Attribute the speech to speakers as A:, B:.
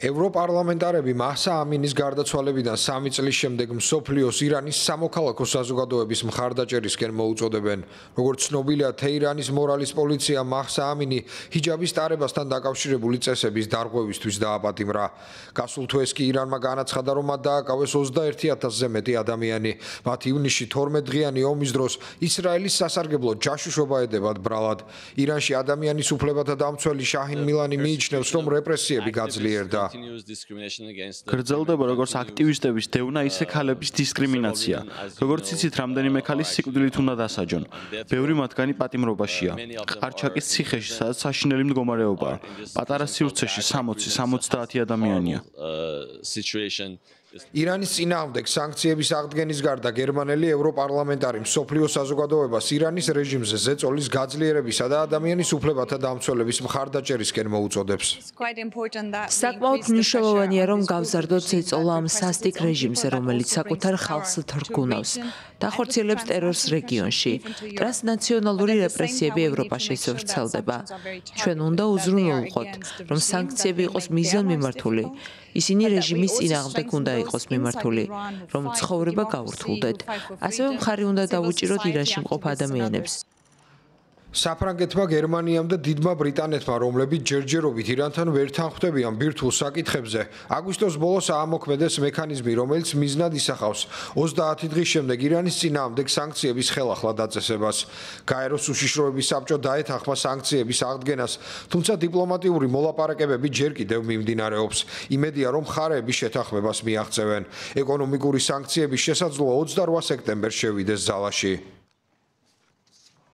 A: ევროპარლამენტარები მაჰსა ამინის გარდაცვალებიდან 3 წლის შემდეგ მსოფლიოს ირანის სამოქალაქო საზოგადოების მხარდაჭერისკენ მოუწოდებენ. Როგორც ცნობილია, თეირანის მორალის პოლიცია მაჰსა ამინი ჰიჯაბის ტარებასთან დაკავშირებული წესების დარღვევისთვის დააპატიმრა. გასულ თვეს კი ირანმა განაცხადა, რომ მათ დააკავეს 21,000-ზე მეტი ადამიანი. მათ ივნისში 12 დღიანი ომის დროს ისრაელის სასარგებლო ჯაშუშობა ედებათ ბრალად. ირანში ადამიანის უფლებათა დამცველი შაჰინ მილანი მიიჩნევს, რომ რეპრესიები გაძლიერდა.
B: გრძელდება როგორც აქტივისტების დევნა, ისე ქალების დისკრიმინაცია. როგორც იცით, რამდენიმე ქალის სიკვდილით უნდა დასაჯონ. ბევრი მათგანი პატიმრობაშია. ყარჩაკის ციხეში, სადაც საშინელი მდგომარეობაა. პატარა სივრცეში 60-70 ადამიანია.
A: ირანის წინააღმდეგ სანქციების აღდგენის გარდა გერმანელი ევროპარლამენტარი მსოფლიო საზოგადოებას ირანის რეჟიმზე ზეწოლის გაძლიერებისა და ადამიანის უფლებათა დამცველების მხარდაჭერისკენ მოუწოდებს.
C: საკმაოდ მნიშვნელოვანია, რომ გავზარდოთ ზეწოლა ამ სასტიკ რეჟიმზე, რომელიც საკუთარ ხალხს თრგუნავს და ახორციელებს ტერორს რეგიონში. ტრანსნაციონალური რეპრესიები ევროპაშიც ვრცელდება. ჩვენ უნდა უზრუნველყოთ, რომ სანქციები იყოს მიზანმიმართული. ისინი რეჟიმის წინააღმდეგ უნდა იყოს მიმართული, რომ ცხოვრება გაურთულდეთ. ასევე მხარი უნდა დავუჭიროთ ირანში მყოფ ადამიანებს.
A: საფრანგეთმა, გერმანიამ და დიდმა ბრიტანეთმა, რომლებიც ჯერჯერობით ირანთან ვერ თანხვდებიან ბირთვულ საკითხებზე, აგვისტოს ბოლოს აამოქმედეს მექანიზმი, რომელიც მიზნად ისახავს 30 დღის შემდეგ ირანის წინააღმდეგ სანქციების ხელახლა დაწესებას. გაეროს უშიშროების საბჭო დაეთანხმა სანქციების აღდგენას, თუმცა დიპლომატიური მოლაპარაკებები ჯერ კიდევ მიმდინარეობს. იმედია, რომ მხარეები შეთანხმებას მიაღწევენ. ეკონომიკური სანქციების შესაძლოა 28 სექტემბერს შევიდეს ძალაში.